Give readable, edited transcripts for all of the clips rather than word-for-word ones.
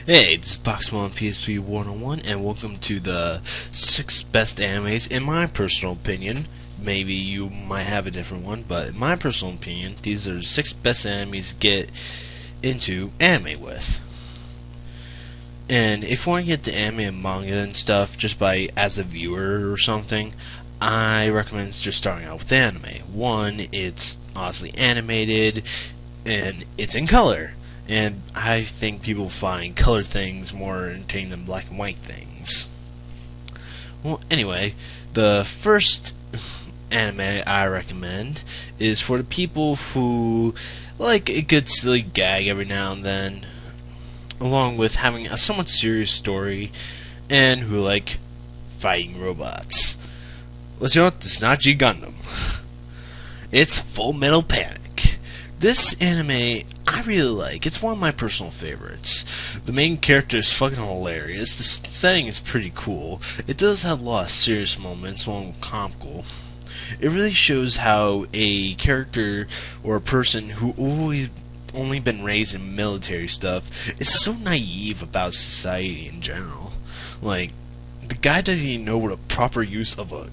Hey, this is Bakuman PSP 101, and welcome to the 6 best animes, in my personal opinion. Maybe you might have a different one, but in my personal opinion, these are the 6 best animes to get into anime with. And if you want to get to anime and manga and stuff, just by as a viewer or something, I recommend just starting out with anime. One, it's honestly animated, and it's in color. And I think people find color things more entertaining than black and white things. Well, anyway, the first anime I recommend is for the people who like a good silly gag every now and then, along with having a somewhat serious story, and who like fighting robots. Let's know it's not G Gundam. It's FullMetal Panic. This anime I really like. It's one of my personal favorites. The main character is fucking hilarious. The setting is pretty cool. It does have a lot of serious moments, one comical. It really shows how a character or a person who always only been raised in military stuff is so naive about society in general. Like, the guy doesn't even know what a proper use of a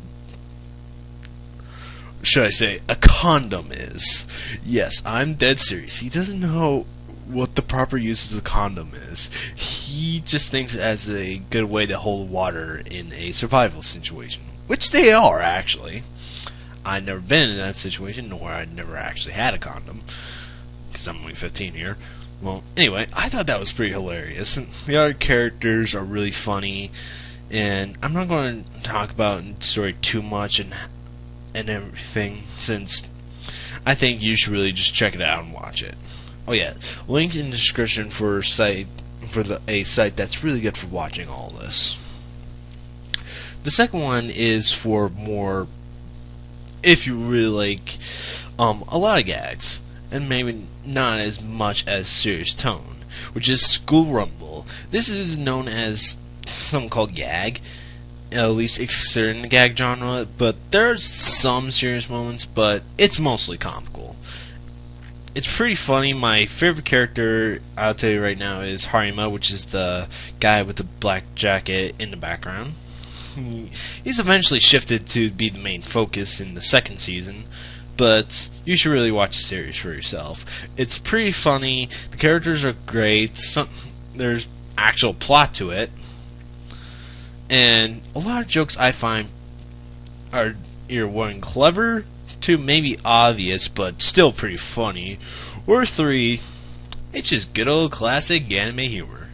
condom is. Yes, I'm dead serious. He doesn't know what the proper use of a condom is. He just thinks it as a good way to hold water in a survival situation. Which they are, actually. I've never been in that situation, nor I've never actually had a condom. Because I'm only 15 here. Well, anyway, I thought that was pretty hilarious. And the other characters are really funny. And I'm not going to talk about the story too much and everything, since I think you should really just check it out and watch it. Oh yeah, link in the description for a site that's really good for watching all this. The second one is for more, if you really like a lot of gags and maybe not as much as serious tone, which is School Rumble. This is known as something called gag, at least considered in the gag genre, but there are some serious moments, but it's mostly comical. It's pretty funny. My favorite character, I'll tell you right now, is Haruhi, which is the guy with the black jacket in the background. He's eventually shifted to be the main focus in the second season, but you should really watch the series for yourself. It's pretty funny, the characters are great, there's actual plot to it, and a lot of jokes I find are either one, clever, two, maybe obvious, but still pretty funny, or three, it's just good old classic anime humor.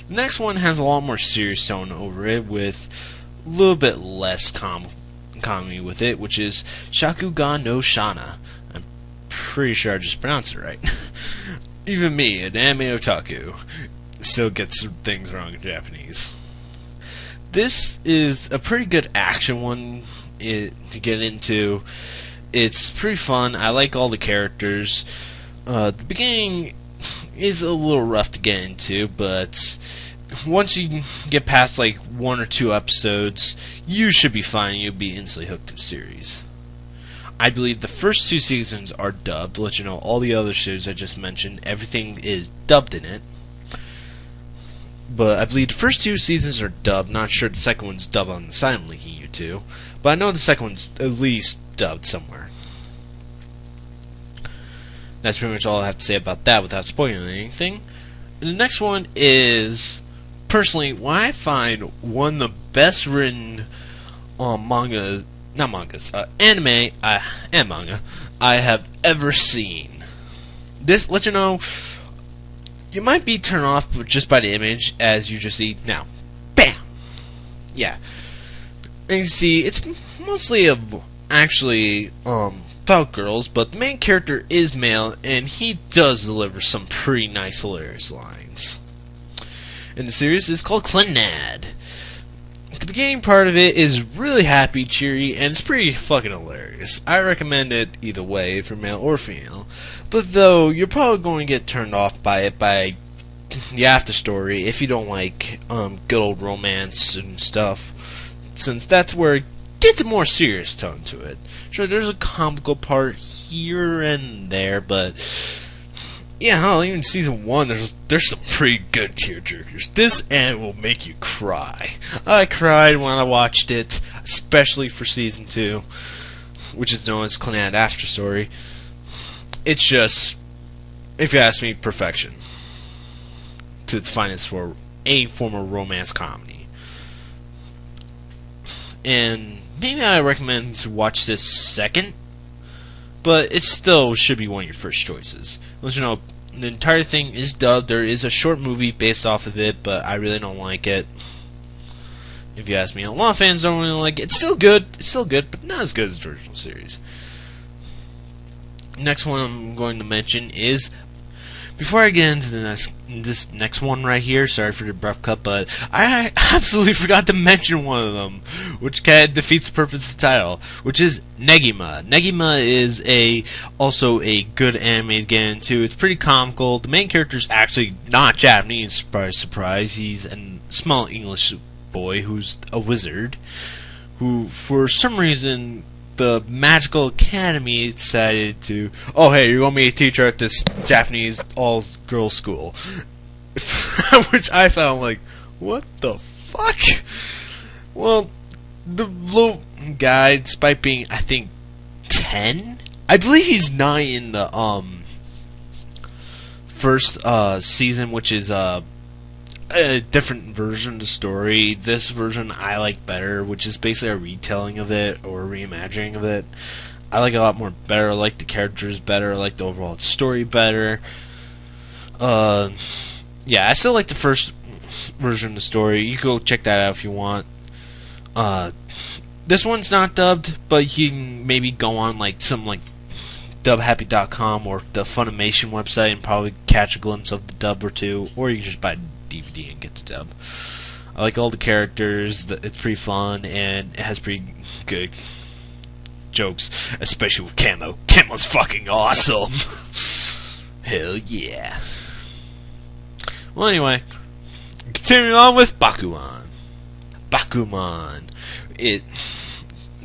The next one has a lot more serious tone over it, with a little bit less comedy with it, which is Shakugan No Shana. I'm pretty sure I just pronounced it right. Even me, an anime otaku, still gets things wrong in Japanese. This is a pretty good action one to get into. It's pretty fun. I like all the characters. The beginning is a little rough to get into, but once you get past like 1 or 2 episodes, you should be fine. You'll be instantly hooked to the series. I believe the first 2 seasons are dubbed. To let you know, all the other series I just mentioned, everything is dubbed in it. But I believe the first 2 seasons are dubbed. Not sure the second one's dubbed on the site I'm linking you to. But I know the second one's at least dubbed somewhere. That's pretty much all I have to say about that without spoiling anything. And the next one is, personally, what I find one of the best written anime and manga I have ever seen. This, let you know, you might be turned off just by the image, as you just see now. Bam! Yeah. And you see, it's mostly actually about girls, but the main character is male, and he does deliver some pretty nice, hilarious lines. And the series is called Clannad. The beginning part of it is really happy, cheery, and it's pretty fucking hilarious. I recommend it either way, if you're male or female. But though, you're probably going to get turned off by it by the after story if you don't like good old romance and stuff, since that's where it gets a more serious tone to it. Sure, there's a comical part here and there, but yeah, hell, even season 1, there's some pretty good tearjerkers. This anime will make you cry. I cried when I watched it, especially for season 2, which is known as Clannad After Story. It's just, if you ask me, perfection to its finest for a form of romance comedy. And maybe I recommend to watch this second, but it still should be one of your first choices. Let you know, the entire thing is dubbed. There is a short movie based off of it, but I really don't like it. If you ask me, a lot of fans don't really like it. It's still good, but not as good as the original series. Next one I'm going to mention is, before I get into this next one right here, sorry for the abrupt cut, but I absolutely forgot to mention one of them, which kind of defeats the purpose of the title, which is Negima. Negima is also a good anime to get into. It's pretty comical. The main character is actually not Japanese, surprise. He's a small English boy who's a wizard, who, for some reason, the Magical Academy decided to, oh hey, you're gonna be a teacher at this Japanese all-girls school. Which I found like, what the fuck? Well, the little guy, despite being, I think, 10? I believe he's 9 in the first season, which is a different version of the story. This version I like better, which is basically a retelling of it, or a reimagining of it. I like it a lot more better. I like the characters better. I like the overall story better. Yeah, I still like the first version of the story. You can go check that out if you want. This one's not dubbed, but you can maybe go on some dubhappy.com or the Funimation website and probably catch a glimpse of the dub or two, or you can just buy DVD and get the dub. I like all the characters. It's pretty fun, and it has pretty good jokes, especially with Camo. Camo's fucking awesome. Hell yeah. Well, anyway, continuing on with Bakuman. Bakuman.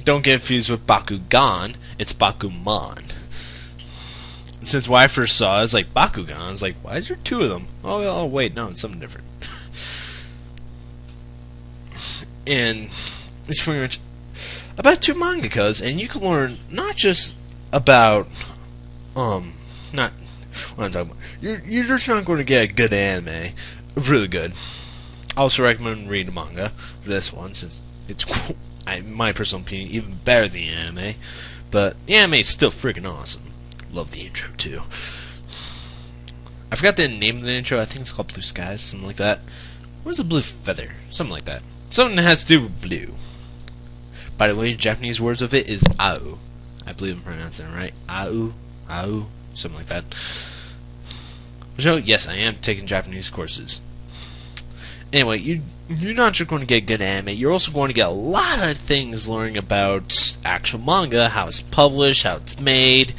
Don't get confused with Bakugan. It's Bakuman. Since when I first saw it, I was like, Bakugan. I was like, why is there 2 of them? Oh, wait, no, it's something different. And it's pretty much about 2 mangakas, and you can learn not just about, not what I'm talking about. You're just not going to get a good anime. Really good. I also recommend reading the manga for this one, since it's, in my personal opinion, even better than the anime. But the anime is still freaking awesome. Love the intro too. I forgot the name of the intro. I think it's called Blue Skies, something like that. Where's a blue feather? Something like that. Something that has to do with blue. By the way, the Japanese words of it is au. I believe I'm pronouncing it right. Au, something like that. So yes, I am taking Japanese courses. Anyway, you're not just going to get good anime. You're also going to get a lot of things learning about actual manga, how it's published, how it's made,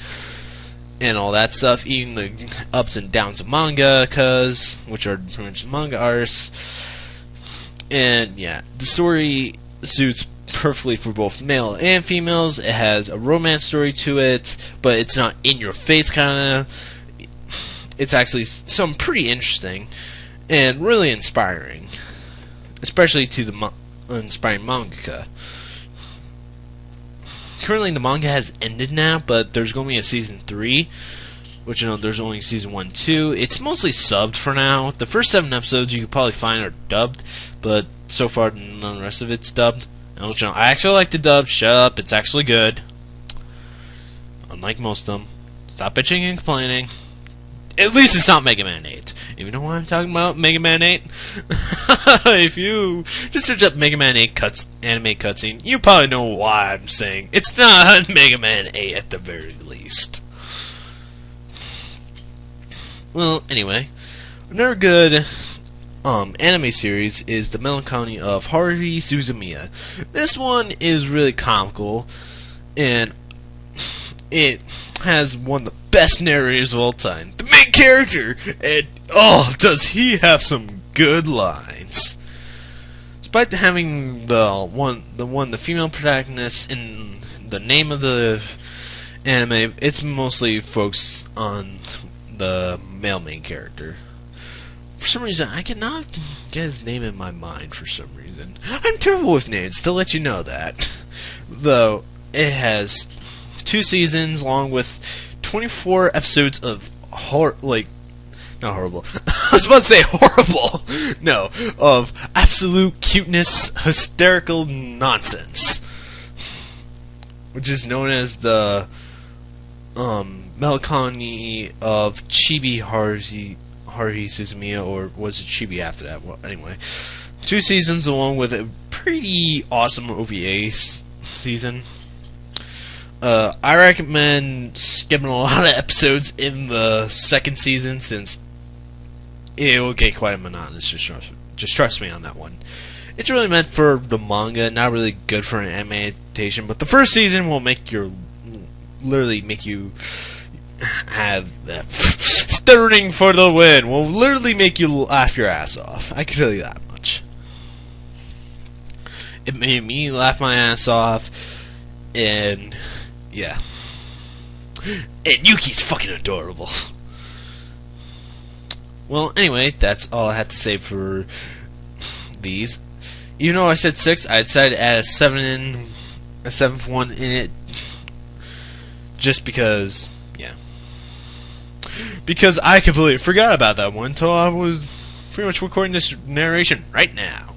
and all that stuff, even the ups and downs of mangakas, which are pretty much manga artists. And yeah, the story suits perfectly for both male and females. It has a romance story to it, but it's not in your face kind of. It's actually something pretty interesting and really inspiring, especially to the inspiring mangaka. Currently, the manga has ended now, but there's going to be a season 3, which, there's only season 1 and 2. It's mostly subbed for now. The first 7 episodes you could probably find are dubbed, but so far none of the rest of it's dubbed. And I actually like the dub. Shut up, it's actually good. Unlike most of them. Stop bitching and complaining. At least it's not Mega Man 8. Even though I'm talking about Mega Man 8, if you just search up Mega Man 8 anime cutscene, you probably know why I'm saying it's not Mega Man 8 at the very least. Well, anyway, another good anime series is the Melancholy of Haruhi Suzumiya. This one is really comical, and it has one of the best narrators of all time, the main character, and oh, does he have some good lines. Despite having the female protagonist in the name of the anime, it's mostly focused on the male main character. For some reason, I cannot get his name in my mind for some reason. I'm terrible with names, to let you know that. Though, it has 2 seasons along with 24 episodes of not horrible. I was about to say horrible. No, of absolute cuteness, hysterical nonsense. Which is known as the Melancholy of Chibi Haruhi Suzumiya, or was it Chibi after that? Well, anyway, 2 seasons along with a pretty awesome OVA season. I recommend skipping a lot of episodes in the 2nd season since it will get quite monotonous. Just trust me on that one. It's really meant for the manga, not really good for an anime adaptation. But the 1st season will literally make you have that stuttering for the win. Will literally make you laugh your ass off. I can tell you that much. It made me laugh my ass off, and yeah. And Yuki's fucking adorable. Well, anyway, that's all I had to say for these. Even though I said 6, I decided to add a 7th one in it, just because, yeah. Because I completely forgot about that one until I was pretty much recording this narration right now.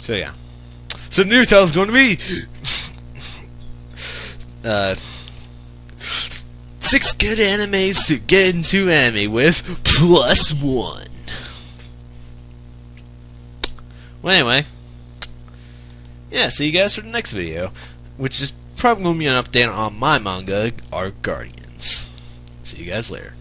So yeah. So the new title is going to be 6 good animes to get into anime with +1. Well, anyway, yeah, see you guys for the next video, which is probably going to be an update on my manga, Our Guardians. See you guys later.